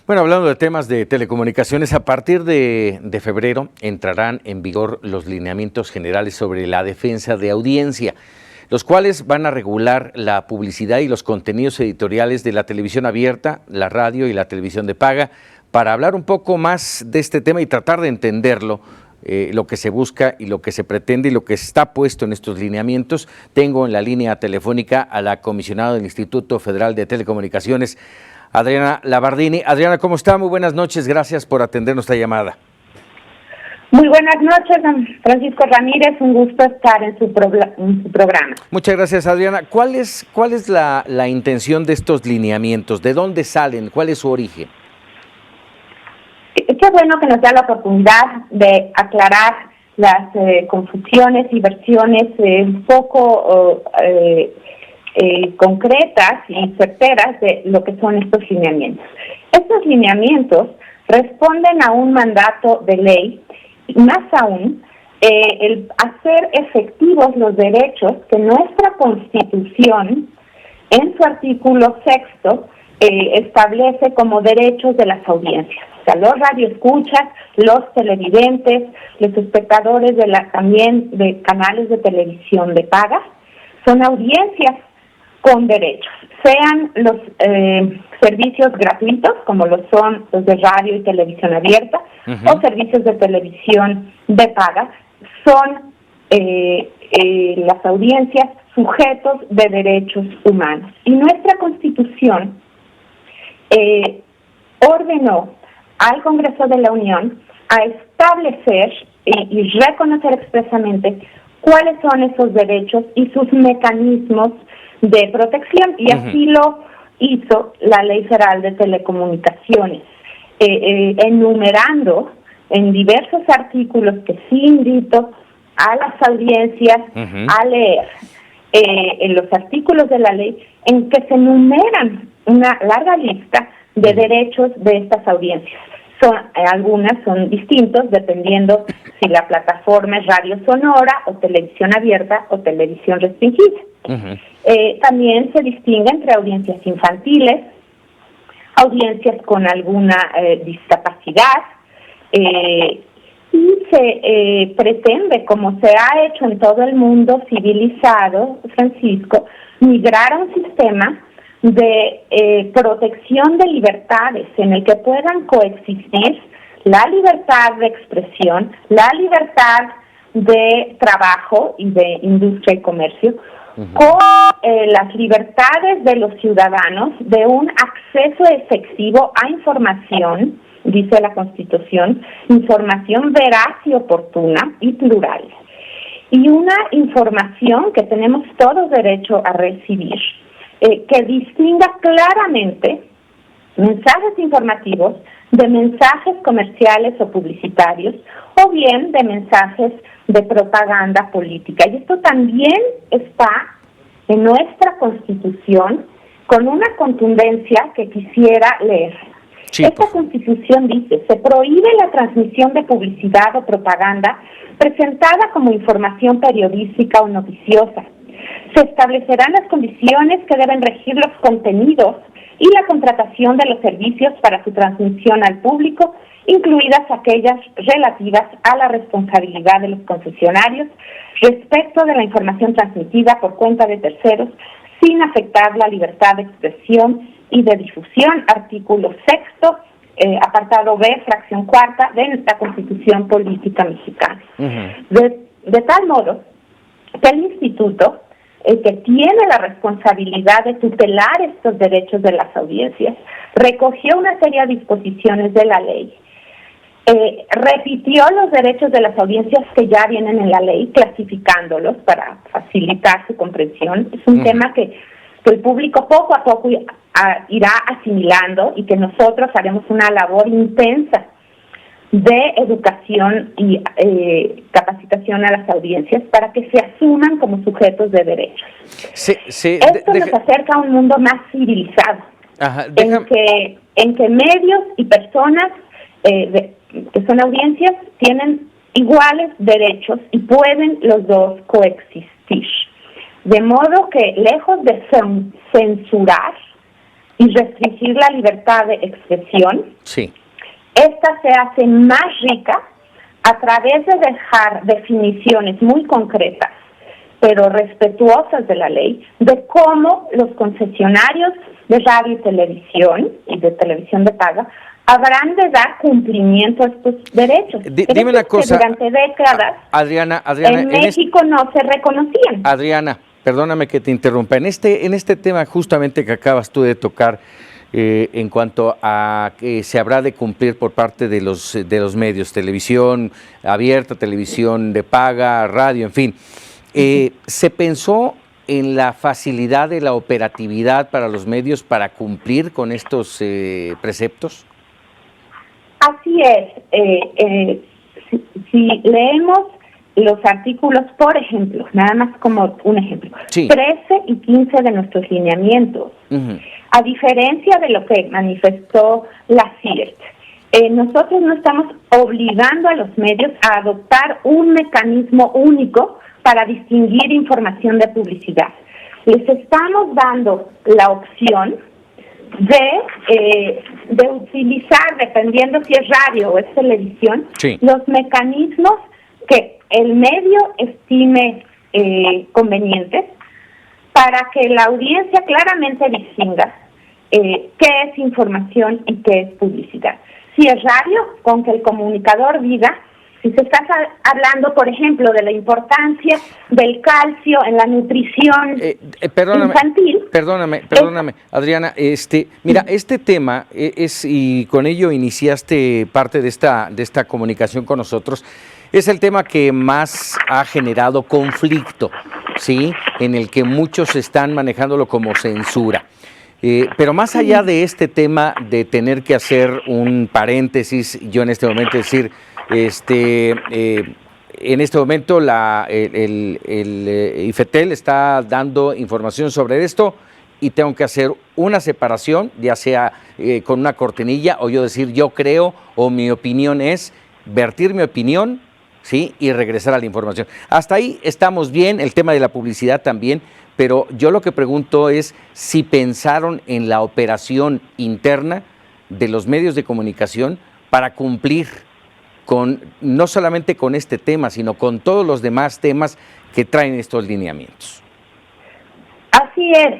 Bueno, hablando de temas de telecomunicaciones, a partir de febrero entrarán en vigor los lineamientos generales sobre la defensa de audiencia, los cuales van a regular la publicidad y los contenidos editoriales de la televisión abierta, la radio y la televisión de paga. Para hablar un poco más de este tema y tratar de entenderlo, lo que se busca y lo que se pretende y lo que está puesto en estos lineamientos, tengo en la línea telefónica a la comisionada del Instituto Federal de Telecomunicaciones, Adriana Labardini. Adriana, ¿cómo está? Muy buenas noches, gracias por atender nuestra llamada. Muy buenas noches, don Francisco Ramírez, un gusto estar en su programa. Muchas gracias, Adriana. ¿Cuál es la intención de estos lineamientos? ¿De dónde salen? ¿Cuál es su origen? Qué bueno que nos da la oportunidad de aclarar las confusiones y versiones un poco concretas y certeras de lo que son estos lineamientos. Estos lineamientos responden a un mandato de ley, y más aún, el hacer efectivos los derechos que nuestra Constitución, en su artículo 6, establece como derechos de las audiencias. O sea, los radioescuchas, los televidentes, los espectadores también de canales de televisión de paga, son audiencias con derechos, sean los servicios gratuitos, como lo son los de radio y televisión abierta, o servicios de televisión de paga, son las audiencias sujetos de derechos humanos. Y nuestra Constitución ordenó al Congreso de la Unión a establecer y reconocer expresamente cuáles son esos derechos y sus mecanismos de protección, y así lo hizo la Ley Federal de Telecomunicaciones, enumerando en diversos artículos que sí invito a las audiencias a leer, en los artículos de la ley, en que se enumeran una larga lista de derechos de estas audiencias. Algunas son distintos dependiendo si la plataforma es radio sonora o televisión abierta o televisión restringida. También se distingue entre audiencias infantiles, audiencias con alguna discapacidad, y se pretende, como se ha hecho en todo el mundo civilizado, Francisco, migrar a un sistema de protección de libertades en el que puedan coexistir la libertad de expresión, la libertad de trabajo y de industria y comercio, con las libertades de los ciudadanos de un acceso efectivo a información, dice la Constitución, información veraz y oportuna y plural, y una información que tenemos todos derecho a recibir, que distinga claramente mensajes informativos de mensajes comerciales o publicitarios, o bien de mensajes de propaganda política. Y esto también está en nuestra Constitución con una contundencia que quisiera leer. Sí. Esta Constitución dice: se prohíbe la transmisión de publicidad o propaganda presentada como información periodística o noticiosa. Se establecerán las condiciones que deben regir los contenidos y la contratación de los servicios para su transmisión al público, incluidas aquellas relativas a la responsabilidad de los concesionarios respecto de la información transmitida por cuenta de terceros, sin afectar la libertad de expresión y de difusión. Artículo 6, apartado B, fracción 4 de la Constitución Política Mexicana. De tal modo que el Instituto, que tiene la responsabilidad de tutelar estos derechos de las audiencias, recogió una serie de disposiciones de la ley, repitió los derechos de las audiencias que ya vienen en la ley, clasificándolos para facilitar su comprensión. Es un tema que el público poco a poco irá asimilando, y que nosotros haremos una labor intensa de educación y capacitación a las audiencias para que se asuman como sujetos de derechos. Esto nos acerca a un mundo más civilizado, en que medios y personas que son audiencias tienen iguales derechos y pueden los dos coexistir. De modo que, lejos de censurar y restringir la libertad de expresión, sí, esta se hace más rica a través de dejar definiciones muy concretas, pero respetuosas de la ley, de cómo los concesionarios de radio y televisión de paga habrán de dar cumplimiento a estos derechos. Dime una cosa, durante décadas Adriana, en México no se reconocían. Adriana, perdóname que te interrumpa. En este tema justamente que acabas tú de tocar, en cuanto a que se habrá de cumplir por parte de los medios, televisión abierta, televisión de paga, radio, en fin, ¿se pensó en la facilidad de la operatividad para los medios para cumplir con estos preceptos? Así es. Si leemos los artículos, por ejemplo, nada más como un ejemplo, sí, 13 y 15 de nuestros lineamientos, a diferencia de lo que manifestó la CIRT, nosotros no estamos obligando a los medios a adoptar un mecanismo único para distinguir información de publicidad. Les estamos dando la opción de utilizar, dependiendo si es radio o es televisión, sí, los mecanismos que el medio estime convenientes para que la audiencia claramente distinga qué es información y qué es publicidad. Si es radio, con que el comunicador diga, si se está hablando, por ejemplo, de la importancia del calcio en la nutrición infantil. Perdóname, Adriana. Mira, este tema y con ello iniciaste parte de esta comunicación con nosotros. Es el tema que más ha generado conflicto, ¿sí? En el que muchos están manejándolo como censura. Pero más allá de este tema de tener que hacer un paréntesis, yo en este momento decir, en este momento el IFETEL está dando información sobre esto y tengo que hacer una separación, ya sea con una cortinilla o yo decir yo creo o mi opinión es, vertir mi opinión, ¿sí? Y regresar a la información. Hasta ahí estamos bien, el tema de la publicidad también, pero yo lo que pregunto es si pensaron en la operación interna de los medios de comunicación para cumplir no solamente con este tema, sino con todos los demás temas que traen estos lineamientos. Así es,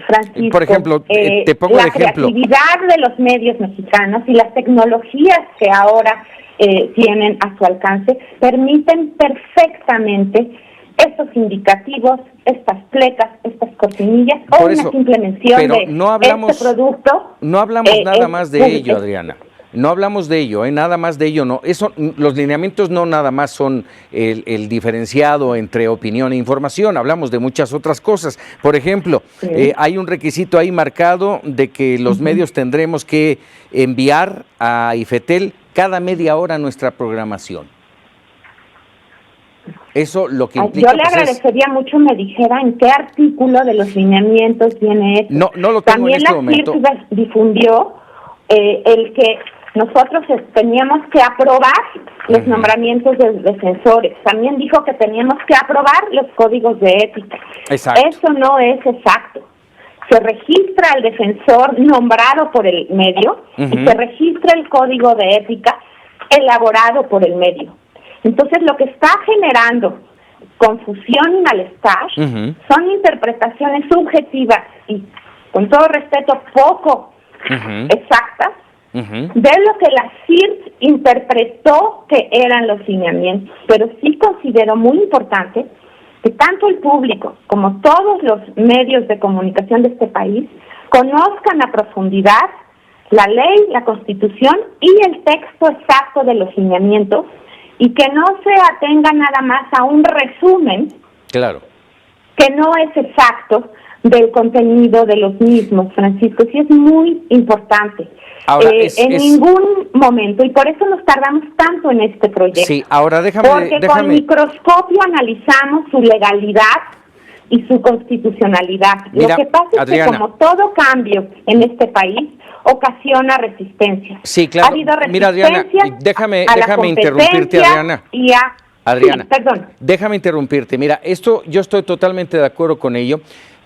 Francisco. Por ejemplo, te pongo de ejemplo. La creatividad de los medios mexicanos y las tecnologías que ahora tienen a su alcance permiten perfectamente estos indicativos, estas plecas, estas cortinillas o una simple mención de este producto. No hablamos nada más de ello, Adriana. No hablamos de ello, nada más de ello no. Los lineamientos no nada más son el diferenciado entre opinión e información, hablamos de muchas otras cosas. Por ejemplo, hay un requisito ahí marcado de que los medios tendremos que enviar a IFETEL cada media hora nuestra programación. Eso lo que implica... Yo le agradecería mucho me dijera en qué artículo de los lineamientos viene eso. No lo tengo en este momento. También la CIRT difundió el que nosotros teníamos que aprobar los nombramientos de defensores. También dijo que teníamos que aprobar los códigos de ética. Exacto. Eso no es exacto. Se registra el defensor nombrado por el medio y se registra el código de ética elaborado por el medio. Entonces, lo que está generando confusión y malestar son interpretaciones subjetivas y, con todo respeto, poco exactas de lo que la CIRT interpretó que eran los lineamientos. Pero sí considero muy importante que tanto el público como todos los medios de comunicación de este país conozcan a profundidad la ley, la Constitución y el texto exacto de los lineamientos y que no se atenga nada más a un resumen que no es exacto del contenido de los mismos, Francisco. Sí es muy importante. Ahora, ningún momento, y por eso nos tardamos tanto en este proyecto. Sí, ahora Porque con microscopio analizamos su legalidad y su constitucionalmente. Mira, lo que pasa es Adriana, que como todo cambio en este país ocasiona resistencia. Sí, claro. Ha habido resistencia. Mira, Adriana, déjame interrumpirte, Adriana. Adriana, sí, perdón. Déjame interrumpirte. Mira, yo estoy totalmente de acuerdo con ello,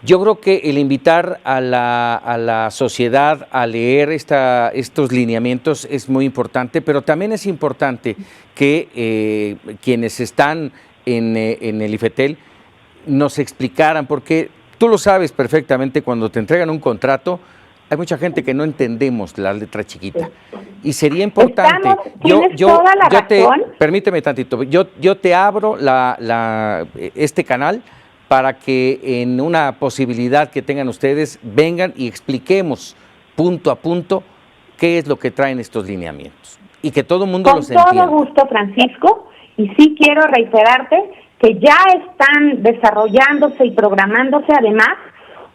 Yo creo que el invitar a la sociedad a leer estos lineamientos es muy importante, pero también es importante que quienes están en el IFETEL nos explicaran, porque tú lo sabes perfectamente, cuando te entregan un contrato, hay mucha gente que no entendemos la letra chiquita. Y sería importante, permíteme tantito, yo te abro este canal para que en una posibilidad que tengan ustedes vengan y expliquemos punto a punto qué es lo que traen estos lineamientos y que todo el mundo los entienda. Con todo gusto, Francisco, y sí quiero reiterarte que ya están desarrollándose y programándose además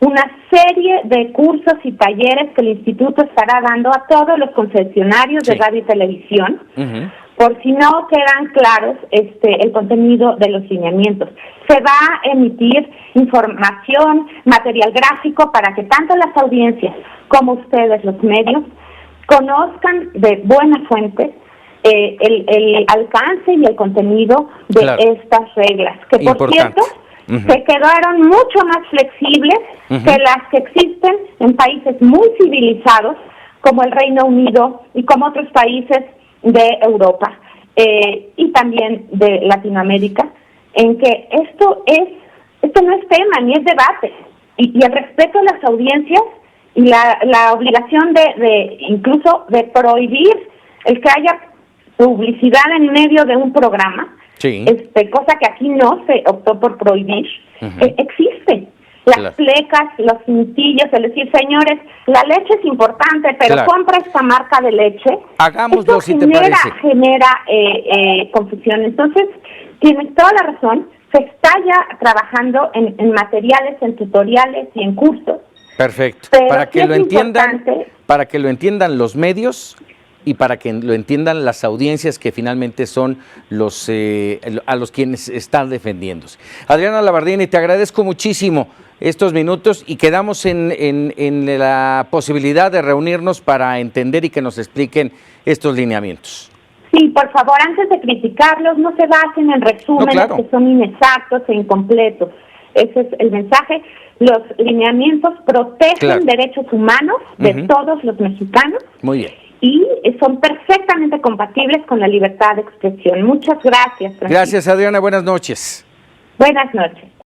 una serie de cursos y talleres que el Instituto estará dando a todos los concesionarios de radio y televisión, por si no quedan claros el contenido de los lineamientos. Se va a emitir información, material gráfico para que tanto las audiencias como ustedes, los medios, conozcan de buena fuente el alcance y el contenido de estas reglas, que por cierto se quedaron mucho más flexibles que las que existen en países muy civilizados como el Reino Unido y como otros países de Europa y también de Latinoamérica, en que esto no es tema ni es debate, y el respeto a las audiencias y la obligación de incluso de prohibir el que haya publicidad en medio de un programa, cosa que aquí no se optó por prohibir, existe. Las plecas, los cintillos, es decir, señores, la leche es importante, pero compra esta marca de leche. Hagámoslo si te parece. Genera confusión. Entonces, tienes toda la razón, se está ya trabajando en materiales, en tutoriales y en cursos. Perfecto. Para que lo entiendan los medios y para que lo entiendan las audiencias que finalmente son a los quienes están defendiéndose. Adriana Labardini, te agradezco muchísimo estos minutos y quedamos en la posibilidad de reunirnos para entender y que nos expliquen estos lineamientos. Sí, por favor, antes de criticarlos, no se basen en resúmenes que son inexactos e incompletos. Ese es el mensaje. Los lineamientos protegen derechos humanos de todos los mexicanos. Muy bien. Y son perfectamente compatibles con la libertad de expresión. Muchas gracias, Francisco. Gracias, Adriana. Buenas noches. Buenas noches.